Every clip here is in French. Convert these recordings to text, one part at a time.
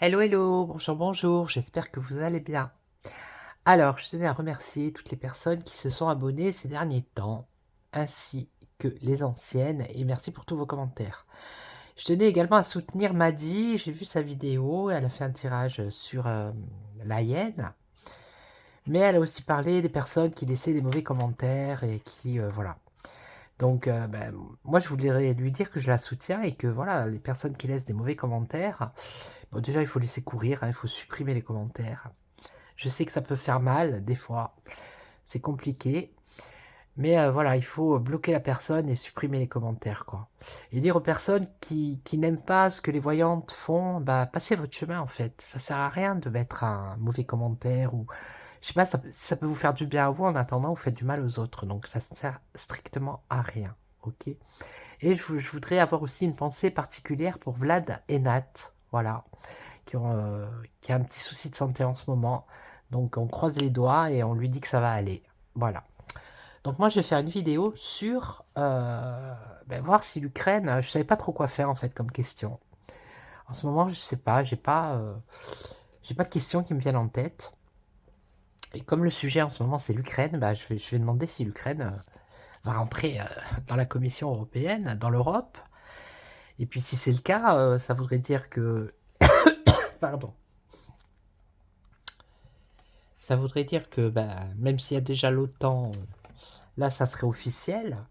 Hello, hello, bonjour, bonjour, j'espère que vous allez bien. Alors, je tenais à remercier toutes les personnes qui se sont abonnées ces derniers temps, ainsi que les anciennes, et merci pour tous vos commentaires. Je tenais également à soutenir Maddy, j'ai vu sa vidéo, elle a fait un tirage sur la hyène, mais elle a aussi parlé des personnes qui laissaient des mauvais commentaires et qui, voilà. Donc, moi, je voulais lui dire que je la soutiens et que, voilà, les personnes qui laissent des mauvais commentaires, bon, déjà, il faut laisser courir, hein, il faut supprimer les commentaires. Je sais que ça peut faire mal, des fois, c'est compliqué, mais voilà, il faut bloquer la personne et supprimer les commentaires, quoi. Et dire aux personnes qui n'aiment pas ce que les voyantes font, bah, passez votre chemin, en fait. Ça sert à rien de mettre un mauvais commentaire ou je sais pas, ça peut vous faire du bien à vous, en attendant, vous faites du mal aux autres, donc ça ne sert strictement à rien, OK? Et je voudrais avoir aussi une pensée particulière pour Vlad et Nat, voilà, qui a un petit souci de santé en ce moment. Donc on croise les doigts et on lui dit que ça va aller. Voilà. Donc moi je vais faire une vidéo sur voir si l'Ukraine, je savais pas trop quoi faire en fait comme question. En ce moment je sais pas, j'ai pas de questions qui me viennent en tête. Et comme le sujet en ce moment c'est l'Ukraine, bah, je vais demander si l'Ukraine va rentrer dans la Commission européenne, dans l'Europe. Et puis si c'est le cas, ça voudrait dire que... Pardon. Ça voudrait dire que bah, même s'il y a déjà l'OTAN, là ça serait officiel.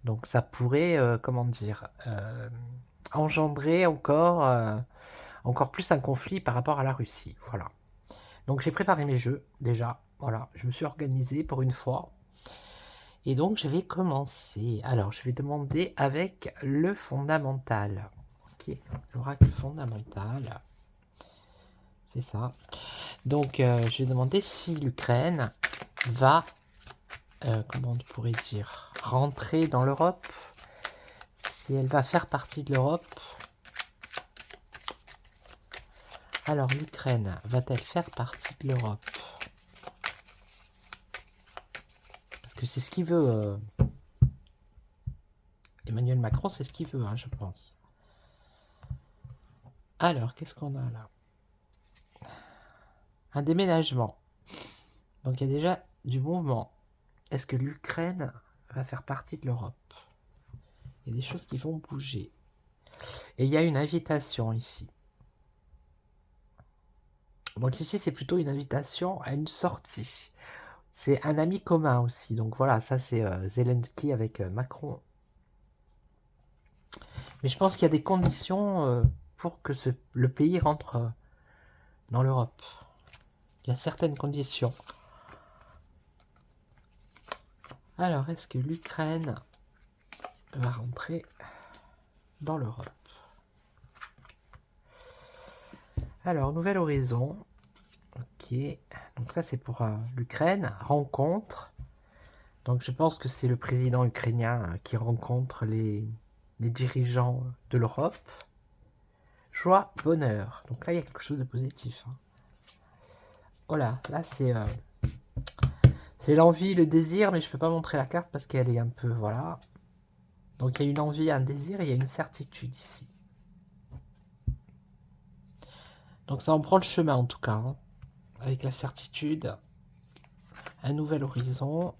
Donc ça pourrait, comment dire, engendrer encore plus un conflit par rapport à la Russie. Voilà. Donc j'ai préparé mes jeux déjà. Voilà, je me suis organisé pour une fois. Et donc je vais commencer. Alors je vais demander avec le fondamental. Ok, l'oracle fondamental. C'est ça. Donc je vais demander si l'Ukraine va, comment on pourrait dire, rentrer dans l'Europe, si elle va faire partie de l'Europe. Alors l'Ukraine va-t-elle faire partie de l'Europe? Parce que c'est ce qu'il veut. Emmanuel Macron, c'est ce qu'il veut, hein, je pense. Alors, qu'est-ce qu'on a là? Un déménagement. Donc il y a déjà du mouvement. Est-ce que l'Ukraine va faire partie de l'Europe? Il y a des choses qui vont bouger. Et il y a une invitation ici. Donc ici, c'est plutôt une invitation à une sortie. C'est un ami commun aussi. Donc voilà, ça c'est Zelensky avec Macron. Mais je pense qu'il y a des conditions pour que le pays rentre dans l'Europe. Il y a certaines conditions. Alors, est-ce que l'Ukraine va rentrer dans l'Europe? Alors, Nouvel Horizon. Ok. Donc ça, c'est pour l'Ukraine. Rencontre. Donc je pense que c'est le président ukrainien qui rencontre les dirigeants de l'Europe. Joie, bonheur. Donc là, il y a quelque chose de positif. Hein. Oh là c'est l'envie, le désir, mais je ne peux pas montrer la carte parce qu'elle est un peu... Voilà. Donc il y a une envie, un désir et il y a une certitude ici. Donc ça en prend le chemin en tout cas. Hein. Avec la certitude, un nouvel horizon,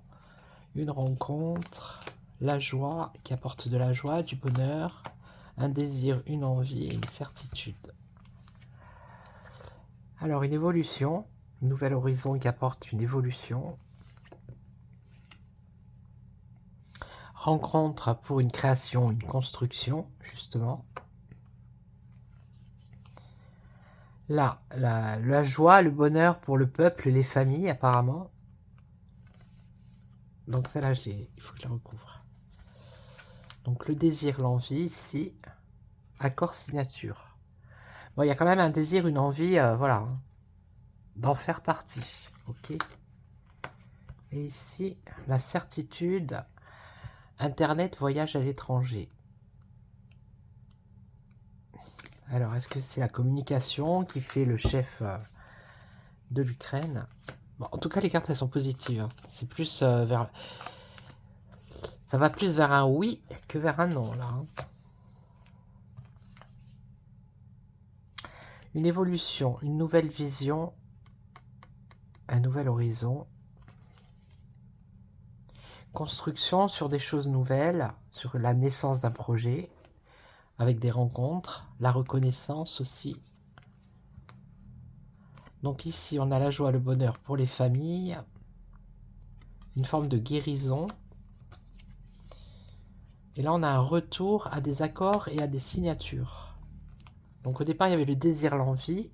une rencontre, la joie qui apporte de la joie, du bonheur, un désir, une envie et une certitude. Alors une évolution, un nouvel horizon qui apporte une évolution. Rencontre pour une création, une construction, justement. Là, la joie, le bonheur pour le peuple, les familles, apparemment. Donc celle-là, il faut que je la recouvre. Donc le désir, l'envie, ici. Accord, signature. Bon, il y a quand même un désir, une envie, voilà. Hein, d'en faire partie. Ok. Et ici, la certitude. Internet, voyage à l'étranger. Alors, est-ce que c'est la communication qui fait le chef de l'Ukraine? Bon, en tout cas, les cartes, elles sont positives. Hein. C'est plus vers... Ça va plus vers un oui que vers un non, là. Hein. Une évolution, une nouvelle vision, un nouvel horizon. Construction sur des choses nouvelles, sur la naissance d'un projet, avec des rencontres, la reconnaissance aussi. Donc ici, on a la joie, le bonheur pour les familles, une forme de guérison. Et là, on a un retour à des accords et à des signatures. Donc au départ, il y avait le désir, l'envie.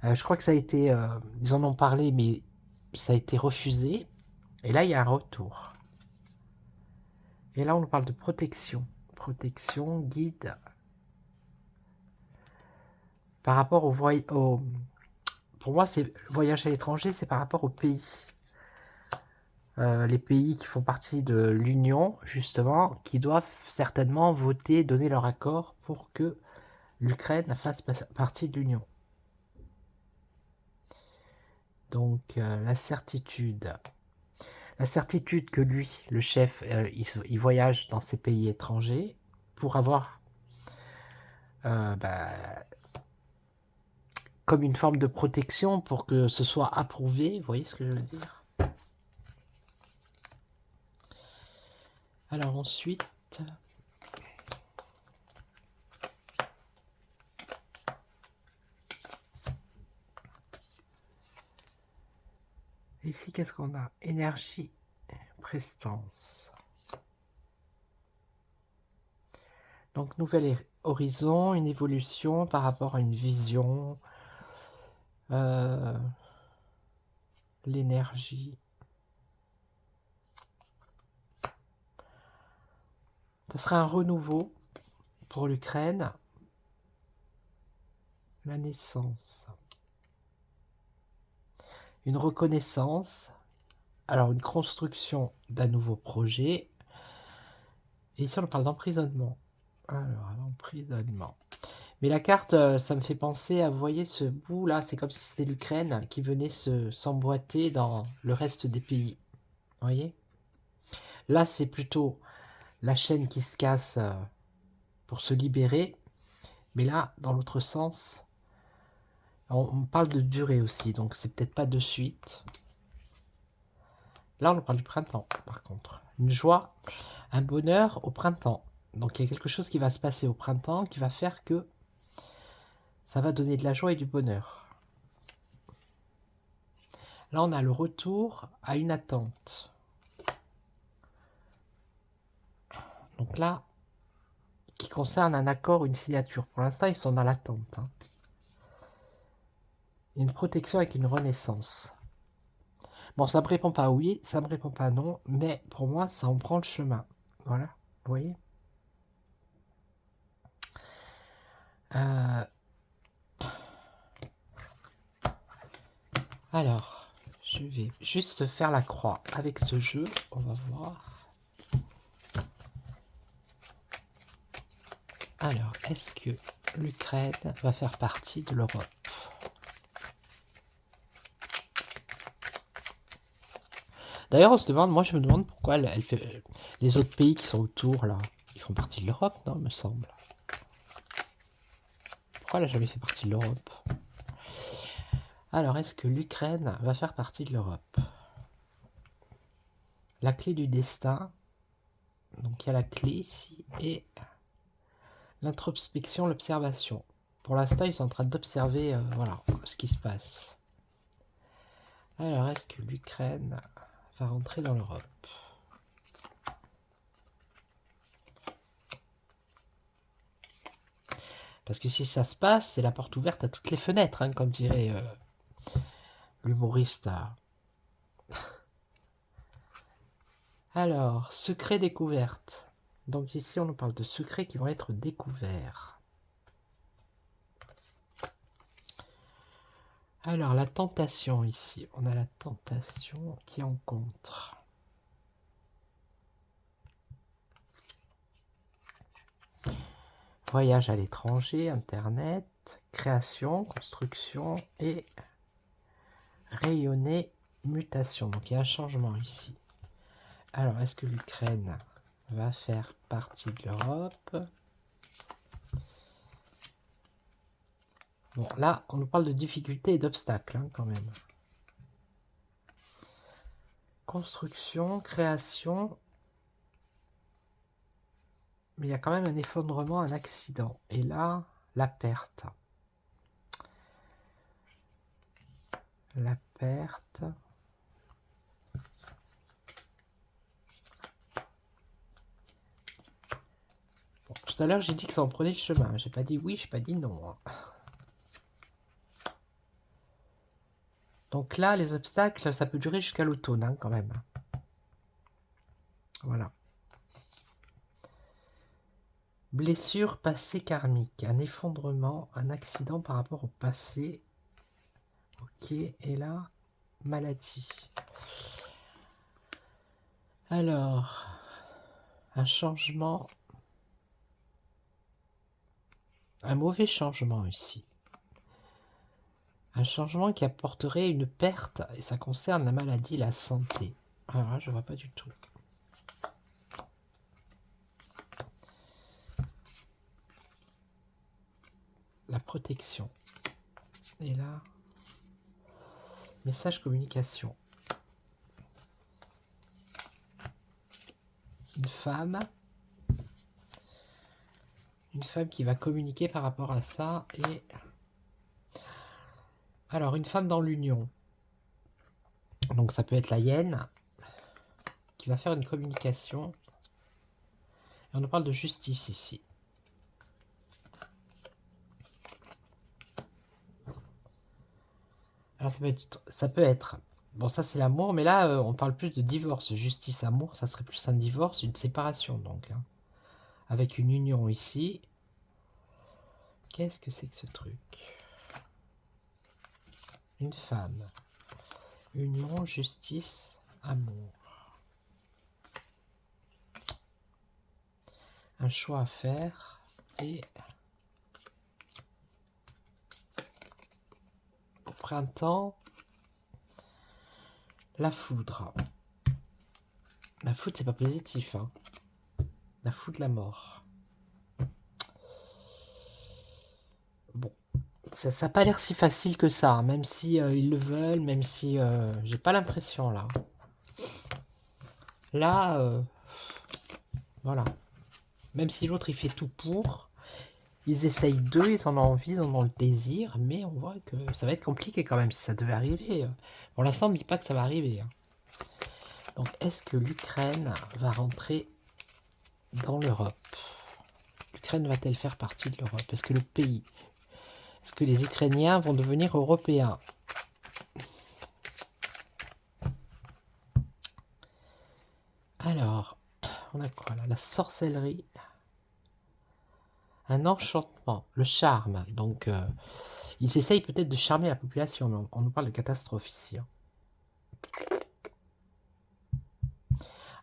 Je crois que ça a été... ils en ont parlé, mais ça a été refusé. Et là, il y a un retour. Et là, on nous parle de protection. Protection, guide. Par rapport pour moi, c'est voyage à l'étranger, c'est par rapport aux pays. Les pays qui font partie de l'Union, justement, qui doivent certainement voter, donner leur accord pour que l'Ukraine fasse partie de l'Union. Donc, la certitude que lui, le chef, il voyage dans ces pays étrangers pour avoir comme une forme de protection pour que ce soit approuvé. Vous voyez ce que je veux dire? Alors ensuite, ici, qu'est-ce qu'on a? Énergie, prestance. Donc, nouvel horizon, une évolution par rapport à une vision, l'énergie. Ce sera un renouveau pour l'Ukraine, la naissance, une reconnaissance, alors une construction d'un nouveau projet. Et ici, on parle d'emprisonnement. Alors, l'emprisonnement. Mais la carte, ça me fait penser à, vous voyez, ce bout-là, c'est comme si c'était l'Ukraine qui venait s'emboîter dans le reste des pays. Vous voyez? Là, c'est plutôt la chaîne qui se casse pour se libérer. Mais là, dans l'autre sens, on parle de durée aussi, donc c'est peut-être pas de suite. Là, on parle du printemps, par contre. Une joie, un bonheur au printemps. Donc, il y a quelque chose qui va se passer au printemps qui va faire que ça va donner de la joie et du bonheur. Là, on a le retour à une attente. Donc là, qui concerne un accord ou une signature. Pour l'instant, ils sont dans l'attente. Hein. Une protection avec une renaissance. Bon, ça me répond pas oui, ça me répond pas non, mais pour moi, ça en prend le chemin. Voilà, vous voyez. Alors, je vais juste faire la croix avec ce jeu. On va voir. Alors, est-ce que l'Ukraine va faire partie de l'Europe? D'ailleurs, on se demande, moi je me demande pourquoi elle fait, les autres pays qui sont autour, là, ils font partie de l'Europe, non, me semble. Pourquoi elle n'a jamais fait partie de l'Europe? Alors, est-ce que l'Ukraine va faire partie de l'Europe? La clé du destin. Donc, il y a la clé ici et l'introspection, l'observation. Pour l'instant, ils sont en train d'observer voilà, ce qui se passe. Alors, est-ce que l'Ukraine va rentrer dans l'Europe? Parce que si ça se passe, c'est la porte ouverte à toutes les fenêtres, hein, comme dirait l'humoriste. Alors, secret découverte. Donc ici, on nous parle de secrets qui vont être découverts. Alors, la tentation ici. On a la tentation qui en contre. Voyage à l'étranger, Internet, création, construction et rayonner, mutation. Donc il y a un changement ici. Alors, est-ce que l'Ukraine va faire partie de l'Europe? Bon, là, on nous parle de difficultés et d'obstacles, hein, quand même. Construction, création. Mais il y a quand même un effondrement, un accident. Et là, la perte. La perte. Bon, tout à l'heure, j'ai dit que ça en prenait le chemin. J'ai pas dit oui, j'ai pas dit non. Hein. Donc là, les obstacles, ça peut durer jusqu'à l'automne, hein, quand même. Voilà. Blessure passée karmique. Un effondrement, un accident par rapport au passé. Ok, et là, maladie. Alors, un changement. Un mauvais changement ici. Un changement qui apporterait une perte, et ça concerne la maladie, la santé. Alors là, je vois pas du tout. La protection. Et là, message communication. Une femme qui va communiquer par rapport à ça. Et alors, une femme dans l'union. Donc ça peut être la hyène qui va faire une communication. Et on nous parle de justice ici. Alors ça peut être bon, ça c'est l'amour, mais là on parle plus de divorce. Justice, amour, ça serait plus un divorce, une séparation donc. Hein. Avec une union ici. Qu'est-ce que c'est que ce truc? Une femme. Union, justice, amour. Un choix à faire et au printemps, la foudre. La foudre, c'est pas positif. Hein. La foudre, la mort. Bon, ça n'a pas l'air si facile que ça, hein, même si ils le veulent, même si j'ai pas l'impression là. Là, voilà. Même si l'autre il fait tout pour, ils essayent d'eux, ils en ont envie, ils en ont le désir, mais on voit que ça va être compliqué quand même si ça devait arriver. Pour l'instant, on ne dit pas que ça va arriver. Hein. Donc, est-ce que l'Ukraine va rentrer dans l'Europe? L'Ukraine va-t-elle faire partie de l'Europe? Est-ce que le pays, est-ce que les Ukrainiens vont devenir européens? Alors, on a quoi là? La sorcellerie. Un enchantement, le charme. Donc, ils essayent peut-être de charmer la population. Mais on nous parle de catastrophe ici. Hein.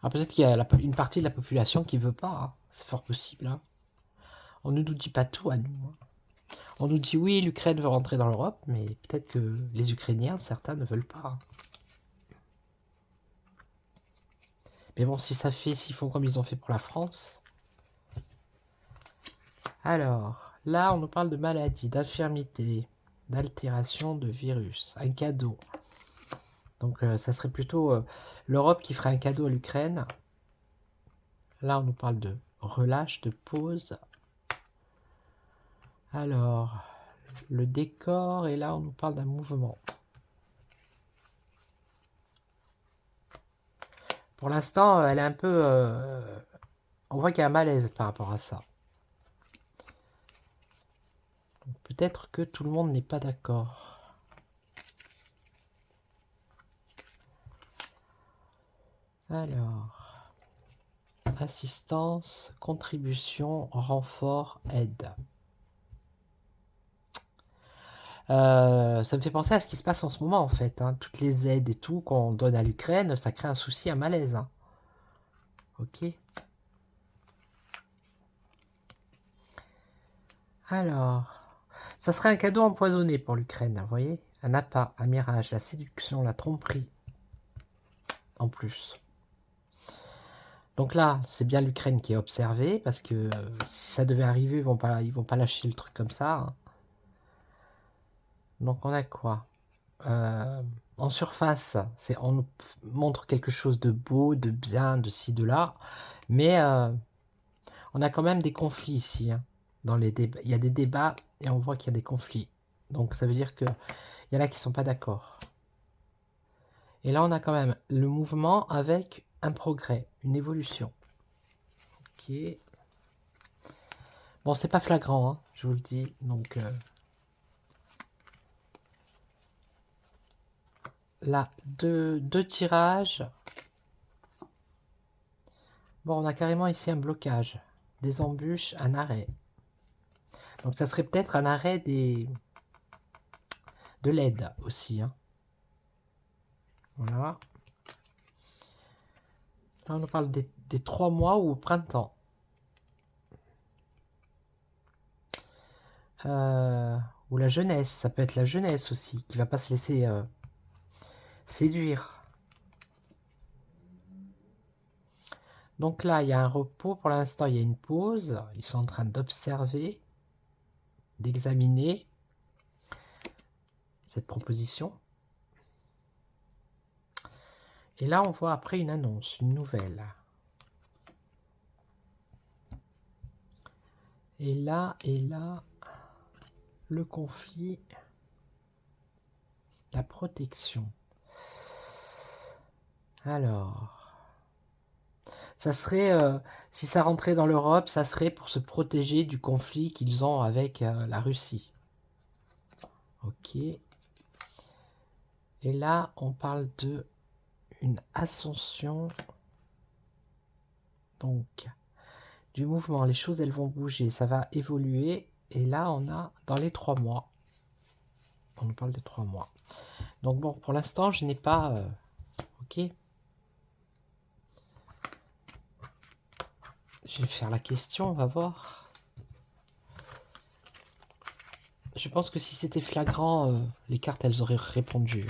Alors peut-être qu'il y a une partie de la population qui veut pas. Hein. C'est fort possible. Hein. On ne nous dit pas tout à nous. Hein. On nous dit oui, l'Ukraine veut rentrer dans l'Europe, mais peut-être que les Ukrainiens, certains ne veulent pas. Hein. Mais bon, si ça fait, s'ils font comme ils ont fait pour la France. Alors, là, on nous parle de maladie, d'infirmité, d'altération, de virus. Un cadeau. Donc, ça serait plutôt l'Europe qui ferait un cadeau à l'Ukraine. Là, on nous parle de relâche, de pause. Alors, le décor, et là, on nous parle d'un mouvement. Pour l'instant, elle est un peu... on voit qu'il y a un malaise par rapport à ça. Peut-être que tout le monde n'est pas d'accord. Alors, assistance, contribution, renfort, aide. Ça me fait penser à ce qui se passe en ce moment en fait. Hein. Toutes les aides et tout qu'on donne à l'Ukraine, ça crée un souci, un malaise. Hein. Ok. Alors, ça serait un cadeau empoisonné pour l'Ukraine, vous voyez? Un appât, un mirage, la séduction, la tromperie. En plus. Donc là, c'est bien l'Ukraine qui est observée, parce que si ça devait arriver, ils vont pas lâcher le truc comme ça. Hein. Donc on a quoi? En surface, on nous montre quelque chose de beau, de bien, de ci, de là, mais on a quand même des conflits ici, hein. Dans les débats, il y a des débats et on voit qu'il y a des conflits. Donc ça veut dire qu'il y en a qui sont pas d'accord. Et là, on a quand même le mouvement avec un progrès, une évolution. Ok. Bon, c'est pas flagrant, hein, je vous le dis. Donc là, deux tirages. Bon, on a carrément ici un blocage, des embûches, un arrêt. Donc ça serait peut-être un arrêt de l'aide aussi, hein. Voilà. Là, on nous parle des 3 mois ou au printemps. Ou la jeunesse, ça peut être la jeunesse aussi, qui va pas se laisser séduire. Donc là, il y a un repos, pour l'instant, il y a une pause. Ils sont en train d'observer, d'examiner cette proposition. Et là, on voit après une annonce, une nouvelle. Et là, le conflit, la protection. Alors, ça serait, si ça rentrait dans l'Europe, ça serait pour se protéger du conflit qu'ils ont avec la Russie. Ok. Et là, on parle de une ascension. Donc, du mouvement, les choses, elles vont bouger, ça va évoluer. Et là, on a dans les 3 mois. On nous parle de 3 mois. Donc bon, pour l'instant, je n'ai pas... ok. Je vais faire la question, on va voir. Je pense que si c'était flagrant, les cartes, elles auraient répondu.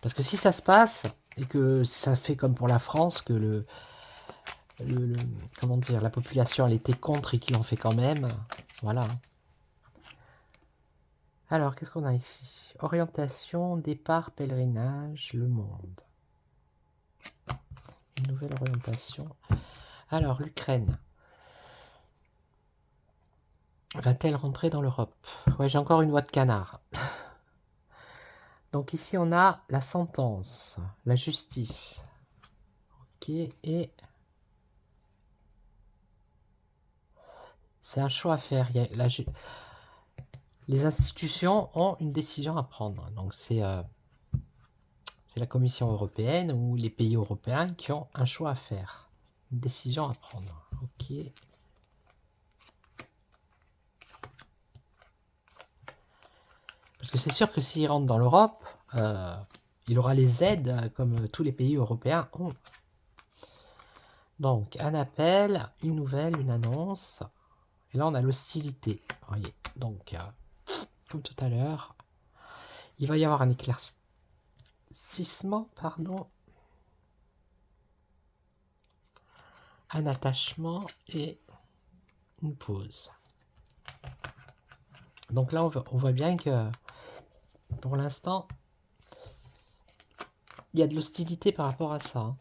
Parce que si ça se passe, et que ça fait comme pour la France, que comment dire, la population, elle était contre et qu'il en fait quand même, voilà. Alors, qu'est-ce qu'on a ici? Orientation, départ, pèlerinage, le monde. Une nouvelle orientation. Alors, l'Ukraine. Va-t-elle rentrer dans l'Europe? Ouais, j'ai encore une voix de canard. Donc ici, on a la sentence, la justice. Ok, et c'est un choix à faire. Les institutions ont une décision à prendre. Donc c'est la Commission européenne ou les pays européens qui ont un choix à faire. Une décision à prendre. Ok. Parce que c'est sûr que s'il rentre dans l'Europe, il aura les aides comme tous les pays européens ont. Donc, un appel, une nouvelle, une annonce. Et là, on a l'hostilité. Voyez. Donc, comme tout à l'heure, il va y avoir un éclaircissement, pardon. Un attachement et une pause. Donc là, on voit bien que pour l'instant, il y a de l'hostilité par rapport à ça.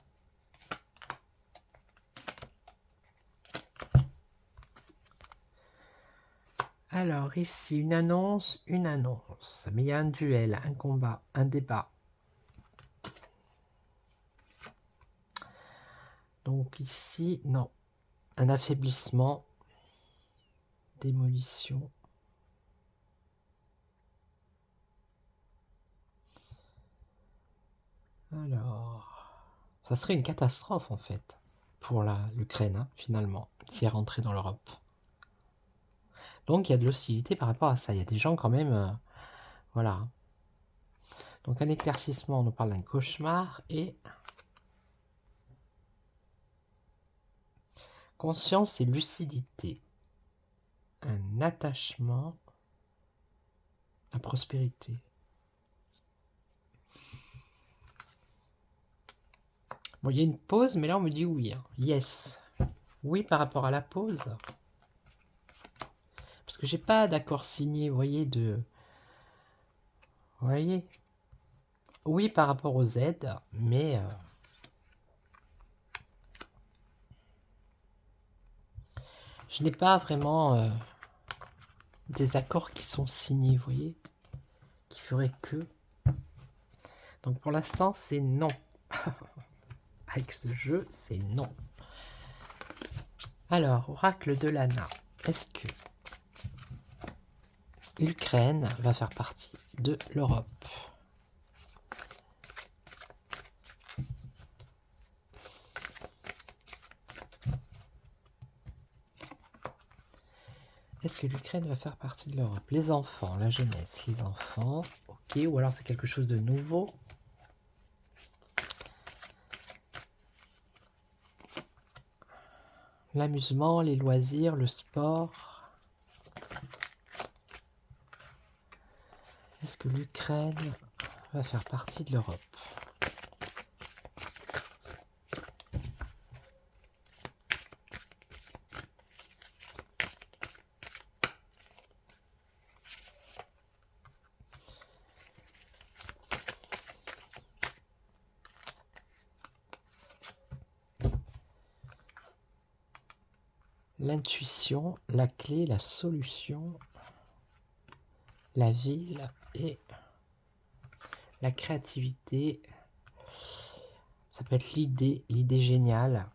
Alors ici, une annonce. Mais il y a un duel, un combat, un débat. Donc ici, non. Un affaiblissement, démolition. Alors, ça serait une catastrophe en fait pour l'Ukraine, hein, finalement, si elle rentrait dans l'Europe. Donc il y a de l'hostilité par rapport à ça. Il y a des gens quand même... voilà. Donc un éclaircissement, on nous parle d'un cauchemar et... conscience et lucidité. Un attachement à prospérité. Bon, il y a une pause, mais là on me dit oui. Hein. Yes. Oui par rapport à la pause. Parce que j'ai pas d'accord signé, vous voyez, de... Vous voyez? Oui, par rapport aux aides, mais... je n'ai pas vraiment des accords qui sont signés, vous voyez? Qui feraient que... Donc pour l'instant, c'est non. Avec ce jeu, c'est non. Alors, oracle de Lana. Est-ce que l'Ukraine va faire partie de l'Europe? Est-ce que l'Ukraine va faire partie de l'Europe? Les enfants, la jeunesse, les enfants. Ok, ou alors c'est quelque chose de nouveau. L'amusement, les loisirs, le sport. Est-ce que l'Ukraine va faire partie de l'Europe? L'intuition, la clé, la solution, la ville et la créativité. Ça peut être l'idée géniale.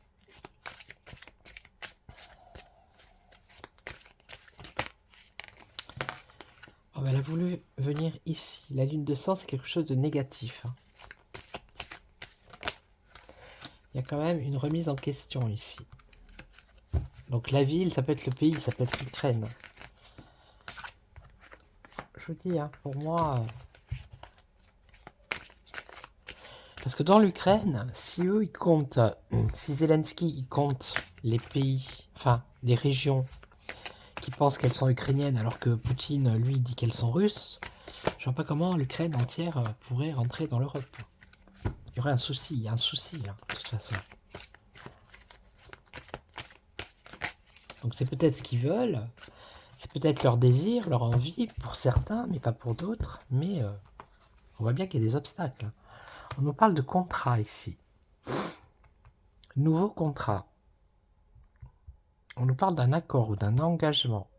Oh, ben, elle a voulu venir ici. La lune de sang, c'est quelque chose de négatif. Il y a quand même une remise en question ici. Donc la ville, ça peut être le pays, ça peut être l'Ukraine. Je vous dis, hein, pour moi... Parce que dans l'Ukraine, si eux, ils comptent... Si Zelensky, il compte les pays, enfin, les régions qui pensent qu'elles sont ukrainiennes alors que Poutine, lui, dit qu'elles sont russes, je vois pas comment l'Ukraine entière pourrait rentrer dans l'Europe. Il y aurait un souci, il y a un souci, là, de toute façon. Donc c'est peut-être ce qu'ils veulent, c'est peut-être leur désir, leur envie, pour certains, mais pas pour d'autres, mais on voit bien qu'il y a des obstacles. On nous parle de contrat ici. Nouveau contrat. On nous parle d'un accord ou d'un engagement.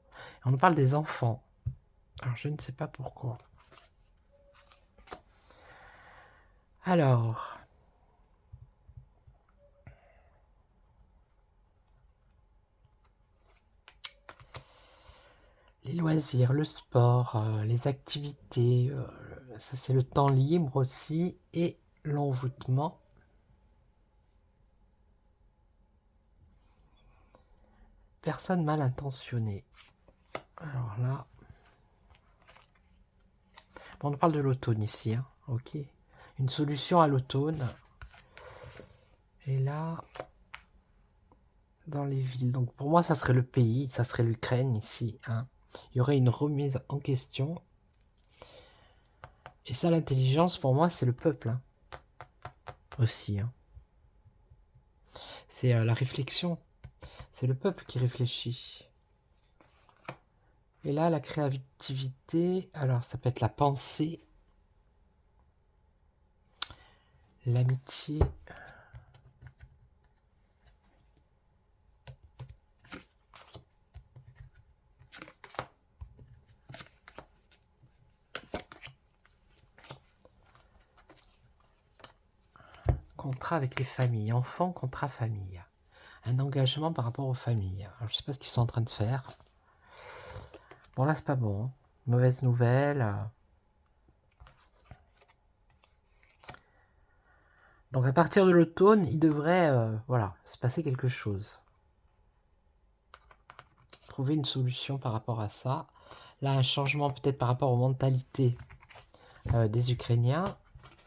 On nous parle des enfants. Alors je ne sais pas pourquoi. Alors... les loisirs, le sport, les activités, ça c'est le temps libre aussi, et l'envoûtement. Personne mal intentionnée. Alors là... Bon, on parle de l'automne ici, hein. Ok. Une solution à l'automne. Et là... dans les villes. Donc pour moi, ça serait le pays, ça serait l'Ukraine ici, hein. Il y aurait une remise en question. Et ça, l'intelligence, pour moi, c'est le peuple, hein. Aussi, hein. C'est la réflexion. C'est le peuple qui réfléchit. Et là, la créativité, alors ça peut être la pensée, l'amitié. Contrat avec les familles, enfants, contrat famille. Un engagement par rapport aux familles. Alors, je ne sais pas ce qu'ils sont en train de faire. Bon, là, c'est pas bon, hein. Mauvaise nouvelle. Donc, à partir de l'automne, il devrait voilà, se passer quelque chose. Trouver une solution par rapport à ça. Là, un changement peut-être par rapport aux mentalités des Ukrainiens.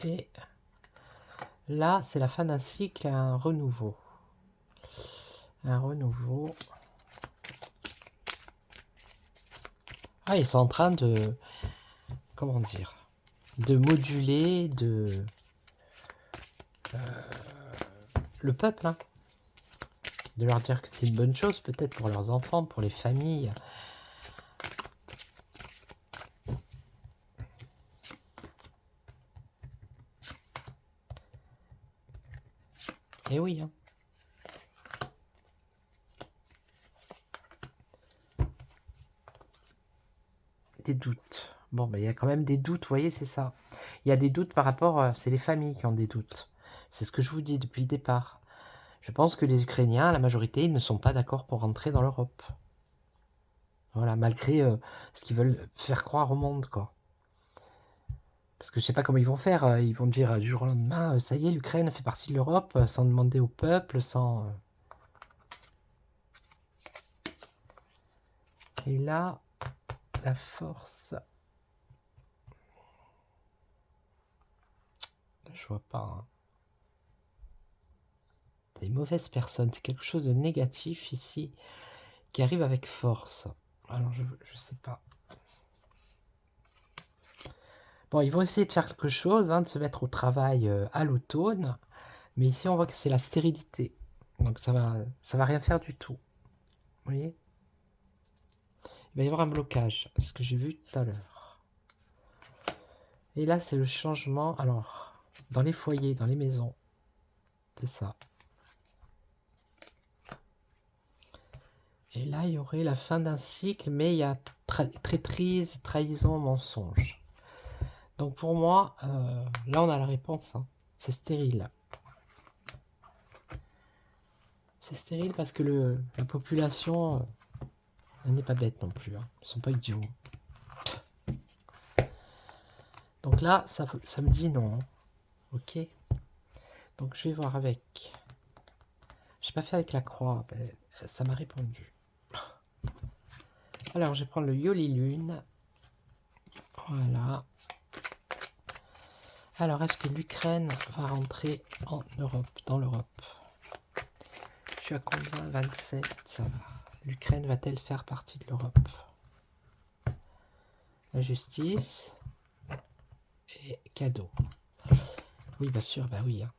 Et là, c'est la fin d'un cycle, un renouveau. Un renouveau. Ah, ils sont en train de... comment dire? De moduler, de... le peuple, hein. De leur dire que c'est une bonne chose, peut-être pour leurs enfants, pour les familles. Et oui, hein. Des doutes. Bon, il y a quand même des doutes, vous voyez, c'est ça. Il y a des doutes par rapport, c'est les familles qui ont des doutes. C'est ce que je vous dis depuis le départ. Je pense que les Ukrainiens, la majorité, ils ne sont pas d'accord pour rentrer dans l'Europe. Voilà, malgré ce qu'ils veulent faire croire au monde, quoi. Parce que je sais pas comment ils vont faire. Ils vont dire du jour au lendemain, ça y est, l'Ukraine fait partie de l'Europe, sans demander au peuple, sans. Et là, la force. Je vois pas. Hein. Des mauvaises personnes, c'est quelque chose de négatif ici qui arrive avec force. Alors je sais pas. Bon, ils vont essayer de faire quelque chose, hein, de se mettre au travail à l'automne, mais ici on voit que c'est la stérilité. Donc ça va rien faire du tout. Vous voyez? Il va y avoir un blocage, ce que j'ai vu tout à l'heure. Et là c'est le changement. Alors, dans les foyers, dans les maisons, c'est ça. Et là, il y aurait la fin d'un cycle, mais il y a traîtrise, trahison, mensonge. Donc pour moi, là on a la réponse. Hein. C'est stérile. C'est stérile parce que la population elle n'est pas bête non plus. Hein. Ils ne sont pas idiots. Donc là, ça me dit non. Hein. Ok. Donc je vais voir avec. J'ai pas fait avec la croix. Ben, ça m'a répondu. Alors je vais prendre le Yoli Lune. Voilà. Alors est-ce que l'Ukraine va rentrer en Europe, dans l'Europe? Je suis à combien? 27, ça va. L'Ukraine va-t-elle faire partie de l'Europe? La justice et cadeau. Oui, bien sûr, bah oui. Hein.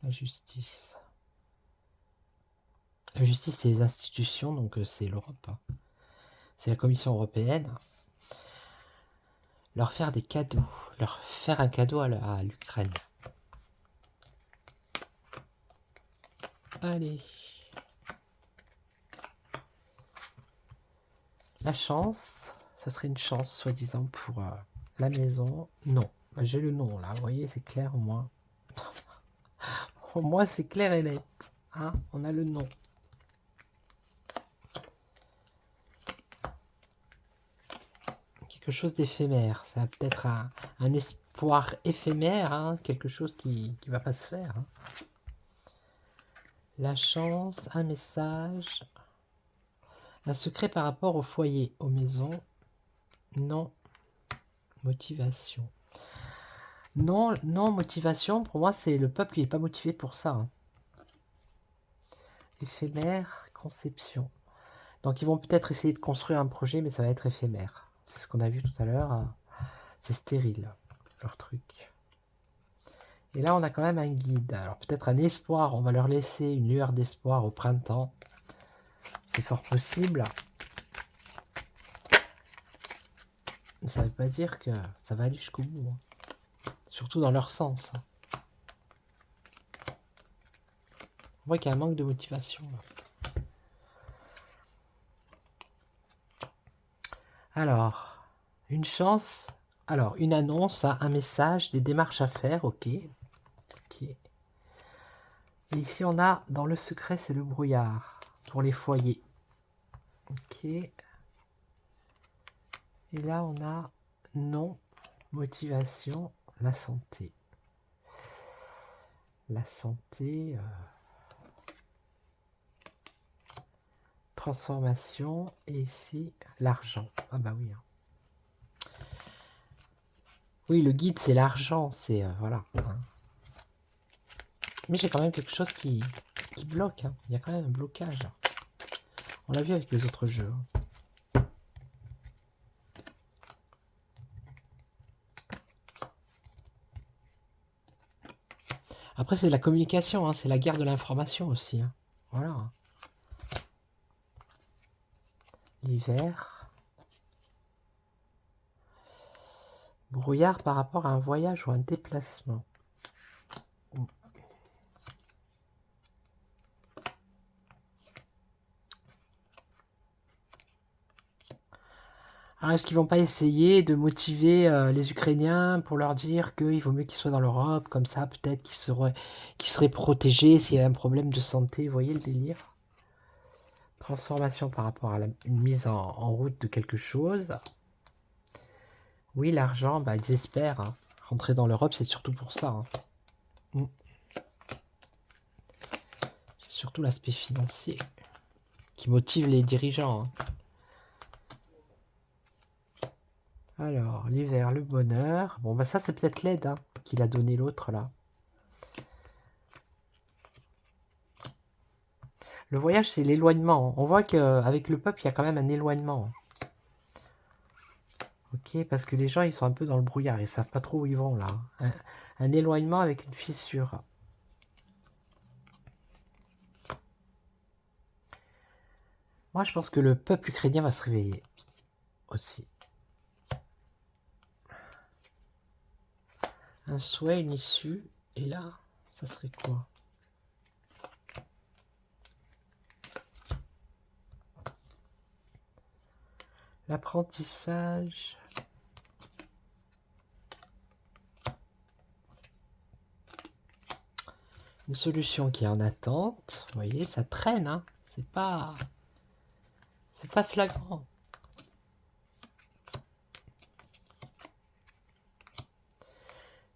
La justice. La justice, c'est les institutions, donc c'est l'Europe. Hein. C'est la Commission européenne. Leur faire des cadeaux. Leur faire un cadeau à l'Ukraine. Allez. La chance, ça serait une chance, soi-disant, pour la maison. Non. Bah, j'ai le nom, là. Vous voyez, c'est clair, au moins. Au moins, c'est clair et net. Hein, on a le nom. Quelque chose d'éphémère. Ça va peut-être un espoir éphémère, hein, quelque chose qui ne va pas se faire. Hein. La chance, un message. Un secret par rapport au foyer, aux maisons. Non. Motivation. Non, non, motivation, pour moi, c'est le peuple, il n'est pas motivé pour ça. Hein. Éphémère, conception. Donc, ils vont peut-être essayer de construire un projet, mais ça va être éphémère. C'est ce qu'on a vu tout à l'heure. C'est stérile, leur truc. Et là, on a quand même un guide. Alors, peut-être un espoir. On va leur laisser une lueur d'espoir au printemps. C'est fort possible. Mais ça ne veut pas dire que ça va aller jusqu'au bout. Hein. Surtout dans leur sens. Hein. On voit qu'il y a un manque de motivation. Là. Alors, une chance. Alors, une annonce, un message, des démarches à faire. Ok. Ok. Et ici, on a, dans le secret, c'est le brouillard. Pour les foyers. Ok. Et là, on a non, motivation, la santé. La santé... transformation, et ici, l'argent. Ah bah oui. Hein. Oui, le guide, c'est l'argent, c'est... voilà. Hein. Mais j'ai quand même quelque chose qui bloque. Hein. Il y a quand même un blocage. On l'a vu avec les autres jeux. Hein. Après, c'est de la communication, hein. C'est la guerre de l'information aussi. Hein. Voilà. L'hiver. brouillard par rapport à un voyage ou un déplacement. Alors, est-ce qu'ils vont pas essayer de motiver les Ukrainiens pour leur dire qu'il vaut mieux qu'ils soient dans l'Europe, comme ça peut-être qu'ils seraient protégés s'il y a un problème de santé, vous voyez le délire? Transformation par rapport à une mise en route de quelque chose. Oui, l'argent, bah, ils espèrent, hein. Rentrer dans l'Europe, c'est surtout pour ça, hein. C'est surtout l'aspect financier qui motive les dirigeants, hein. Alors, l'hiver, le bonheur. Bon, bah ça, c'est peut-être l'aide hein, qu'il a donné l'autre, là. Le voyage, c'est l'éloignement. On voit qu'avec le peuple, il y a quand même un éloignement. Ok, parce que les gens, ils sont un peu dans le brouillard. Ils savent pas trop où ils vont, là. Un éloignement avec une fissure. Moi, je pense que le peuple ukrainien va se réveiller. Aussi. Un souhait, une issue. Et là, ça serait quoi? L'apprentissage. Une solution qui est en attente. Vous voyez, ça traîne, hein. C'est pas flagrant.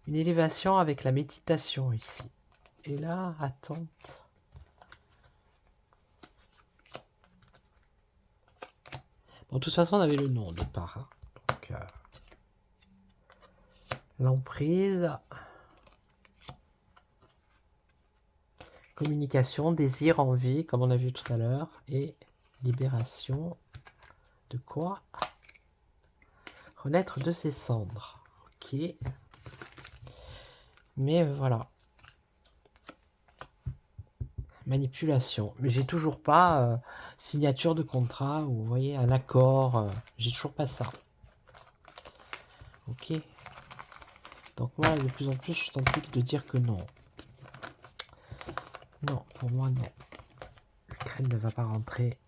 Une élévation avec la méditation ici. Et là, attente. Bon, de toute façon, on avait le nom au départ. Hein. Donc, l'emprise. Communication, désir, envie, comme on a vu tout à l'heure. Et libération. De quoi? Renaître de ses cendres. Ok. Mais voilà. Manipulation. Mais j'ai toujours pas signature de contrat ou vous voyez un accord. J'ai toujours pas ça. Ok. Donc moi de plus en plus je tente de dire que non. Non, pour moi non. L'Ukraine ne va pas rentrer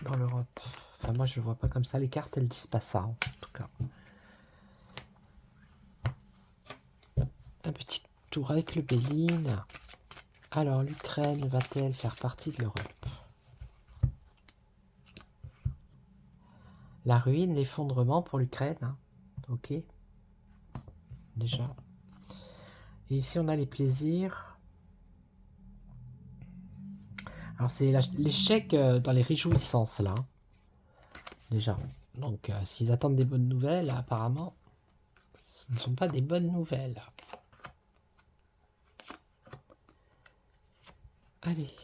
dans l'Europe. Enfin moi je le vois pas comme ça. Les cartes elles disent pas ça en tout cas. Un petit tour avec le Béline. Alors l'Ukraine va-t-elle faire partie de l'Europe? La ruine, l'effondrement pour l'Ukraine. Hein. Ok. Déjà. Et ici on a les plaisirs. Alors c'est l'échec dans les réjouissances là. Déjà. Donc s'ils attendent des bonnes nouvelles, apparemment, ce ne sont pas des bonnes nouvelles. Allez.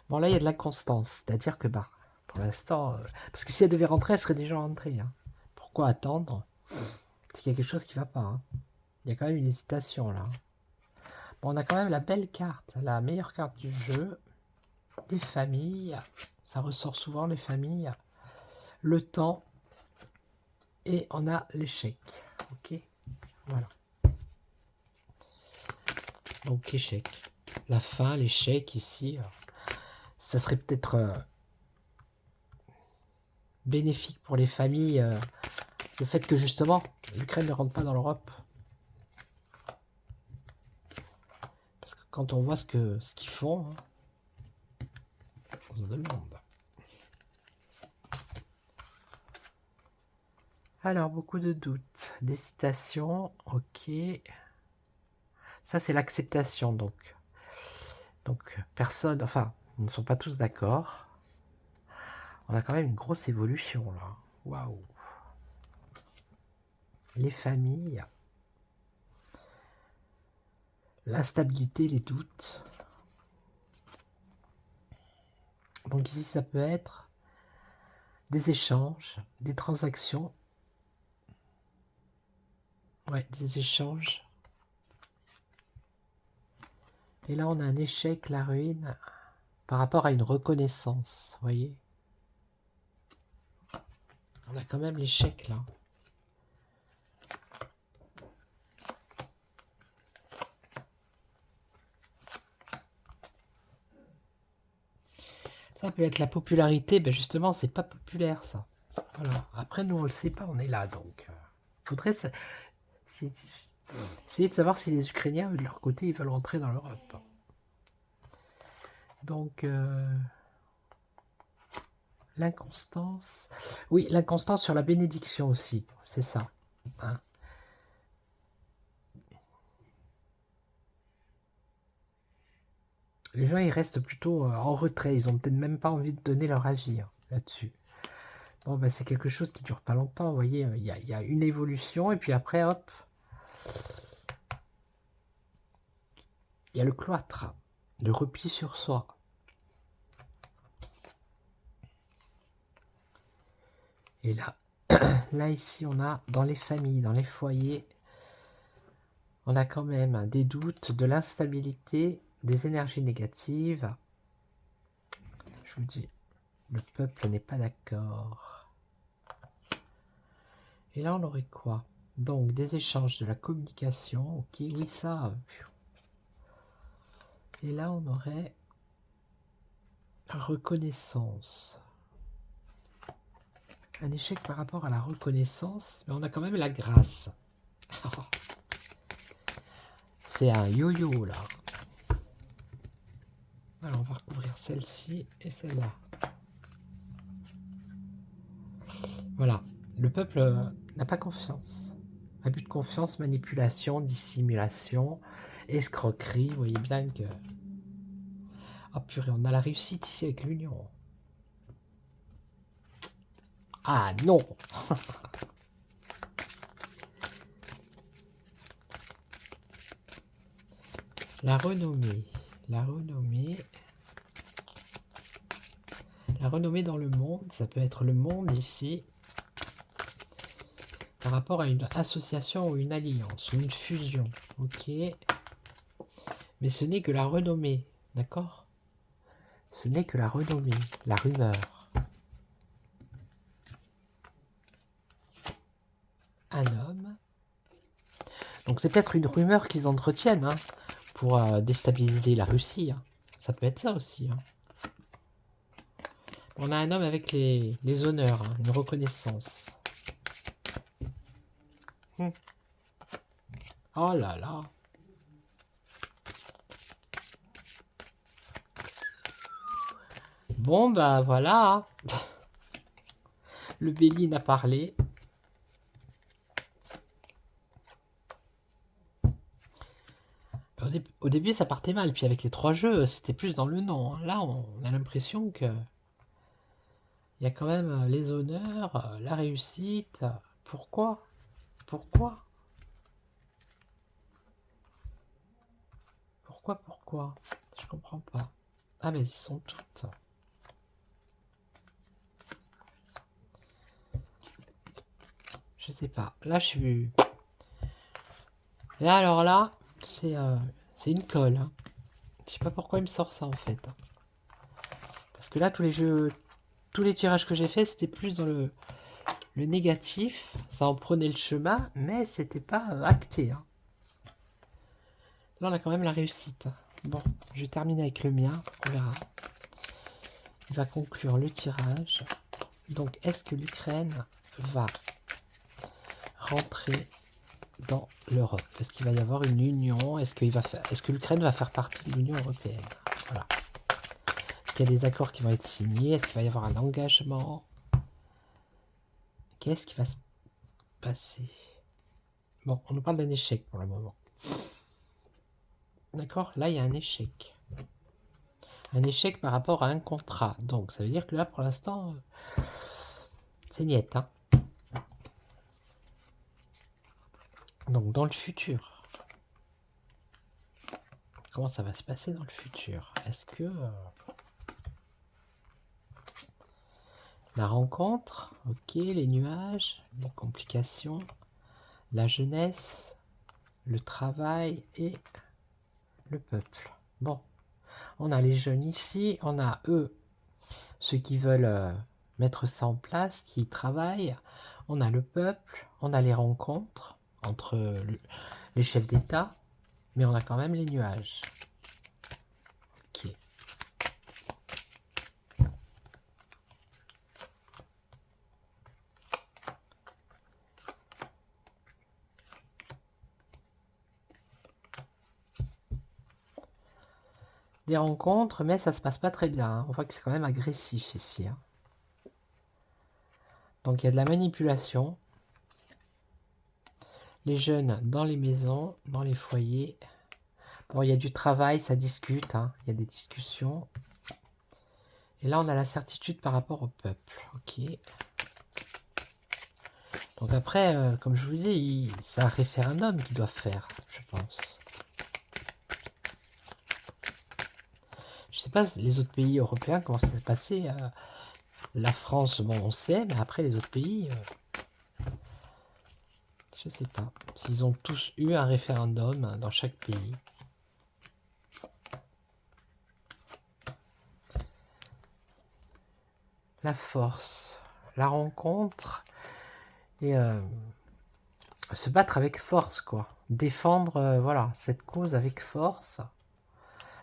Bon là il y a de l'inconstance, c'est-à-dire que bah pour l'instant, parce que si elle devait rentrer, elle serait déjà rentrée. Hein. Pourquoi attendre? C'est qu'il y a quelque chose qui va pas. Hein. Il y a quand même une hésitation là. Bon, on a quand même la belle carte, la meilleure carte du jeu. Les familles, ça ressort souvent les familles. Le temps et on a l'échec. Ok, voilà. Donc l'échec, la fin, l'échec ici, ça serait peut-être bénéfique pour les familles. Le fait que justement l'Ukraine ne rentre pas dans l'Europe. Parce que quand on voit ce qu'ils font, hein, on se demande. Alors, beaucoup de doutes. D'hésitation, ok. Ça, c'est l'acceptation, donc. Donc, personne, enfin, ils ne sont pas tous d'accord. On a quand même une grosse évolution, là. Waouh. Les familles. L'instabilité, les doutes. Donc ici, ça peut être des échanges, des transactions. Ouais, des échanges. Et là, on a un échec, la ruine, par rapport à une reconnaissance, vous voyez. On a quand même l'échec là. Ça peut être la popularité, ben justement, c'est pas populaire ça. Voilà. Après, nous, on le sait pas, on est là, donc faudrait essayer de savoir si les Ukrainiens, eux, de leur côté, ils veulent rentrer dans l'Europe. Donc, l'inconstance. Oui, l'inconstance sur la bénédiction aussi, c'est ça. Hein. Les gens, ils restent plutôt en retrait, ils ont peut-être même pas envie de donner leur avis là-dessus. Bon, ben, c'est quelque chose qui dure pas longtemps, vous voyez, il y a une évolution, et puis après, hop, il y a le cloître, le repli sur soi. Et là, là ici, on a dans les familles, dans les foyers, on a quand même des doutes, de l'instabilité, des énergies négatives. Je vous dis, le peuple n'est pas d'accord. Et là, on aurait quoi? Donc, des échanges, de la communication. Ok, oui, ça. Et là, on aurait reconnaissance. Un échec par rapport à la reconnaissance, mais on a quand même la grâce. C'est un yo-yo, là. Alors, on va recouvrir celle-ci et celle-là. Voilà. Le peuple n'a pas confiance. Abus de confiance, manipulation, dissimulation, escroquerie. Vous voyez bien que... Oh purée, on a la réussite ici avec l'union. Ah non. La renommée. La renommée. La renommée dans le monde, ça peut être le monde ici, par rapport à une association ou une alliance, ou une fusion. Ok. Mais ce n'est que la renommée, d'accord? Ce n'est que la renommée, la rumeur. Un homme. Donc c'est peut-être une rumeur qu'ils entretiennent hein, pour déstabiliser la Russie. Hein. Ça peut être ça aussi. Hein. On a un homme avec les honneurs, hein, une reconnaissance. Oh là là. Bon bah voilà. Le Béline a parlé. Au début, ça partait mal. Puis avec les 3 jeux, c'était plus dans le nom. Hein. Là, on a l'impression que il y a quand même les honneurs, la réussite. Pourquoi? Pourquoi? Pourquoi? Je comprends pas. Ah, mais ils sont toutes. Je sais pas. Là, je suis... Là, alors là, c'est une colle. Hein. Je sais pas pourquoi il me sort ça, en fait. Parce que là, tous les jeux... Tous les tirages que j'ai fait, c'était plus dans le négatif. Ça en prenait le chemin, mais c'était pas acté. Hein. Là, on a quand même la réussite. Bon, je vais terminer avec le mien. On verra. Il va conclure le tirage. Donc, est-ce que l'Ukraine va rentrer dans l'Europe? Est-ce qu'il va y avoir une union? Est-ce que l'Ukraine va faire partie de l'Union européenne? Voilà. Est-ce qu'il y a des accords qui vont être signés? Est-ce qu'il va y avoir un engagement? Qu'est-ce qui va se passer? Bon, on nous parle d'un échec pour le moment. D'accord? Là, il y a un échec. Un échec par rapport à un contrat. Donc, ça veut dire que là, pour l'instant, c'est niet. Hein. Donc, dans le futur, comment ça va se passer dans le futur? Est-ce que la rencontre, ok, les nuages, les complications, la jeunesse, le travail et le peuple. Bon, on a les jeunes ici, on a eux, ceux qui veulent mettre ça en place, qui travaille. On a le peuple, on a les rencontres entre les chefs d'État, mais on a quand même les nuages. Ok. Des rencontres, mais ça se passe pas très bien. Hein. On voit que c'est quand même agressif ici. Hein. Donc il y a de la manipulation. Les jeunes dans les maisons, dans les foyers. Bon, il y a du travail, ça discute. Hein. Il y a des discussions. Et là, on a la certitude par rapport au peuple. Ok. Donc après, comme je vous dis, c'est un référendum qu'ils doivent faire, je pense. Je sais pas les autres pays européens comment ça s'est passé. La France, bon, on sait, mais après les autres pays, je sais pas. S'ils ont tous eu un référendum dans chaque pays. La force, la rencontre et se battre avec force, quoi. Défendre, voilà, cette cause avec force.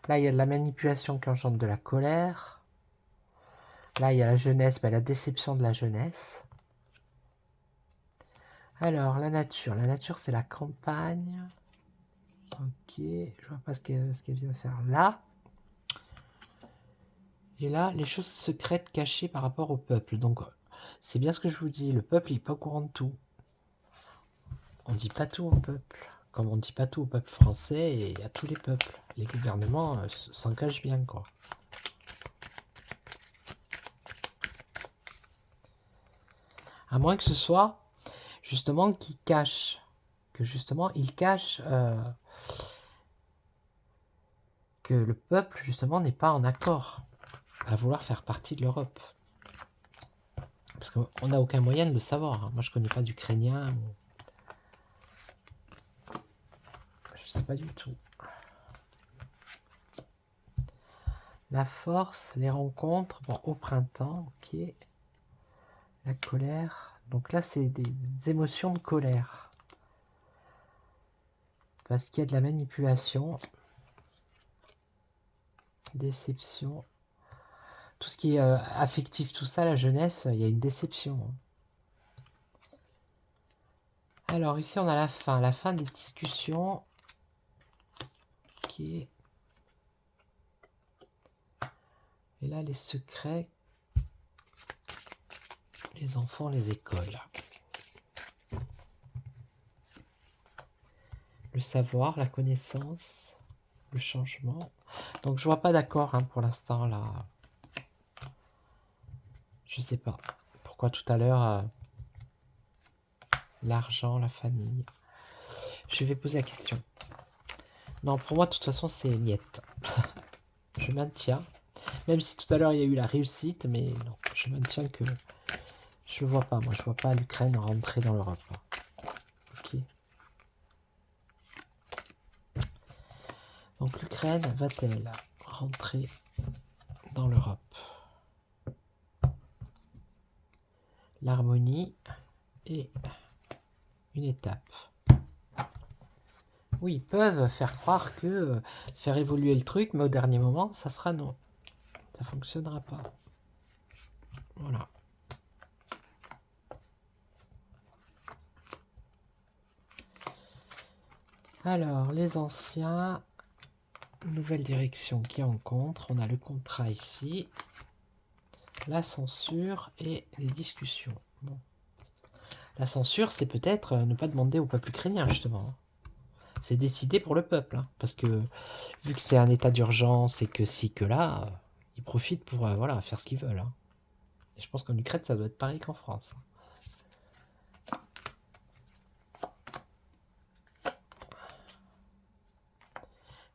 Là, il y a de la manipulation qui engendre de la colère. Là, il y a la jeunesse, la déception de la jeunesse. Alors, la nature, c'est la campagne. Ok, je vois pas ce qu'elle vient faire là. Et là, les choses secrètes cachées par rapport au peuple. Donc, c'est bien ce que je vous dis, le peuple n'est pas au courant de tout. On dit pas tout au peuple. Comme on dit pas tout au peuple français et à tous les peuples. Les gouvernements s'en cachent bien, quoi. À moins que ce soit, justement, qu'ils cachent. Que justement, ils cachent que le peuple, justement, n'est pas en accord à vouloir faire partie de l'Europe. Parce qu'on n'a aucun moyen de le savoir. Hein. Moi, je connais pas d'Ukrainien. Je sais pas du tout. La force, les rencontres, bon, au printemps, ok. La colère. Donc là, c'est des émotions de colère. Parce qu'il y a de la manipulation. Déception. Tout ce qui est affectif, tout ça, la jeunesse, il y a une déception. Alors ici, on a la fin des discussions. Ok. Et là, les secrets. Les enfants, les écoles. Le savoir, la connaissance, le changement. Donc je vois pas d'accord hein, pour l'instant là. Je sais pas. Pourquoi tout à l'heure l'argent, la famille. Je vais poser la question. Non, pour moi de toute façon c'est niette. Je maintiens. Même si tout à l'heure il y a eu la réussite, mais non, je maintiens que je vois pas. Moi je vois pas l'Ukraine rentrer dans l'Europe. Ok. Donc l'Ukraine va-t-elle rentrer dans l'Europe? L'harmonie est une étape. Oui, ils peuvent faire croire que faire évoluer le truc, mais au dernier moment, ça sera non. Ça fonctionnera pas. Voilà. Alors, les anciens, nouvelle direction qui rencontre. On a le contrat ici, la censure et les discussions. Bon. La censure, c'est peut-être ne pas demander au peuple ukrainien, justement. C'est décidé pour le peuple, hein, parce que vu que c'est un état d'urgence et que si, que là, ils profitent pour voilà, faire ce qu'ils veulent. Hein. Et je pense qu'en Ukraine, ça doit être pareil qu'en France.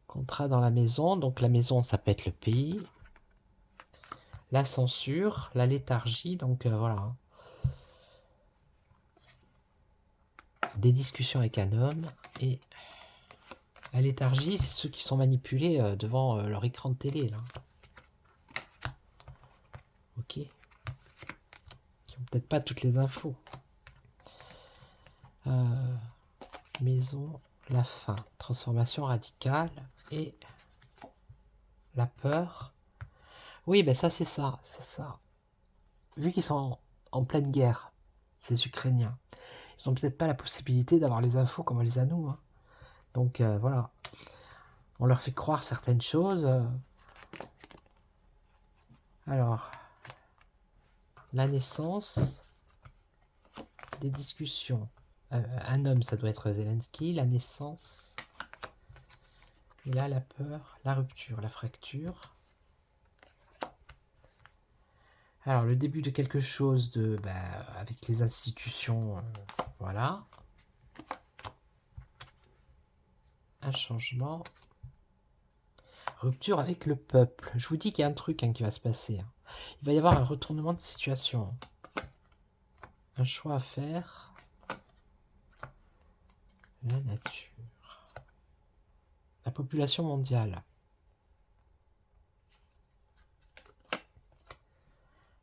Contrat dans la maison, donc la maison, ça peut être le pays. La censure, la léthargie, donc voilà. Des discussions avec un homme et la léthargie, c'est ceux qui sont manipulés devant leur écran de télé là. Ok. ont peut-être pas toutes les infos. Maison, la faim, transformation radicale et la peur. Oui, ben ça c'est ça, c'est ça. Vu qu'ils sont en pleine guerre, ces Ukrainiens, ils ont peut-être pas la possibilité d'avoir les infos comme on les a nous. Hein. Donc voilà, on leur fait croire certaines choses. Alors, la naissance, des discussions. Un homme, ça doit être Zelensky. La naissance. Et là, la peur, la rupture, la fracture. Alors, le début de quelque chose de, avec les institutions, voilà. Un changement. Rupture avec le peuple. Je vous dis qu'il y a un truc qui va se passer. Hein. Il va y avoir un retournement de situation. Un choix à faire. La nature. La population mondiale.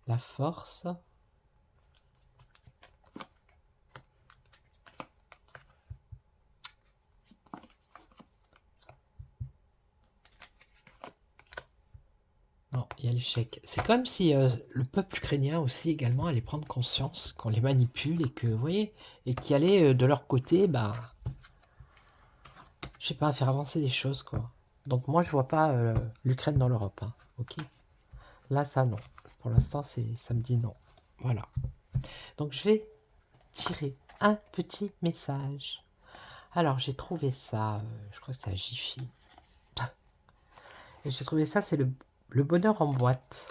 La force. Non, il y a l'échec. C'est comme si le peuple ukrainien aussi également allait prendre conscience qu'on les manipule et que, vous voyez, et qui allait de leur côté, je sais pas, faire avancer les choses, quoi. Donc moi, je vois pas l'Ukraine dans l'Europe, hein, ok. Là, ça, non. Pour l'instant, ça me dit non. Voilà. Donc je vais tirer un petit message. Alors, j'ai trouvé ça, je crois que c'est à Jiffy. Et j'ai trouvé ça, c'est le bonheur en boîte.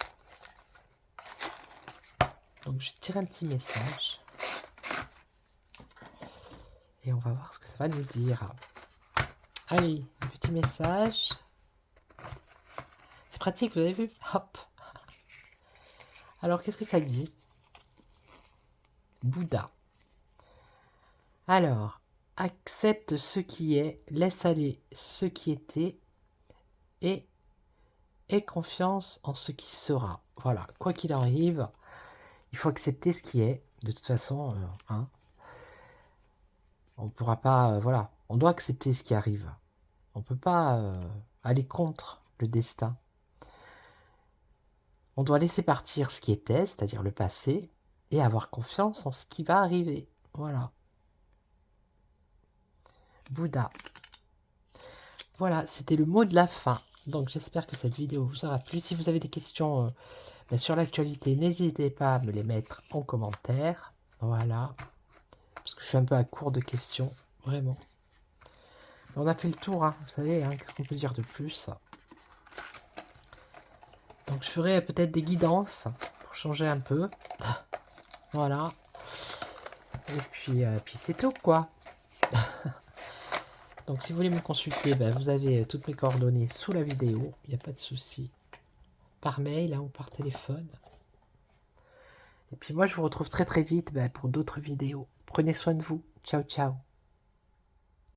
Donc je tire un petit message. Et on va voir ce que ça va nous dire. Allez, un petit message. C'est pratique, vous avez vu? Hop. Alors, qu'est-ce que ça dit? Bouddha. Alors, accepte ce qui est, laisse aller ce qui était et aie confiance en ce qui sera. Voilà, quoi qu'il arrive, il faut accepter ce qui est. De toute façon, hein, on ne pourra pas... voilà, on doit accepter ce qui arrive. On ne peut pas aller contre le destin. On doit laisser partir ce qui était, c'est-à-dire le passé, et avoir confiance en ce qui va arriver. Voilà. Bouddha. Voilà, c'était le mot de la fin. Donc j'espère que cette vidéo vous aura plu. Si vous avez des questions sur l'actualité, n'hésitez pas à me les mettre en commentaire. Voilà. Parce que je suis un peu à court de questions. Vraiment. On a fait le tour, hein, vous savez, hein, qu'est-ce qu'on peut dire de plus? Donc je ferai peut-être des guidances pour changer un peu. Voilà. Et puis c'est tout, quoi. Donc si vous voulez me consulter, vous avez toutes mes coordonnées sous la vidéo. Il n'y a pas de souci. Par mail ou par téléphone. Et puis moi, je vous retrouve très très vite pour d'autres vidéos. Prenez soin de vous. Ciao, ciao.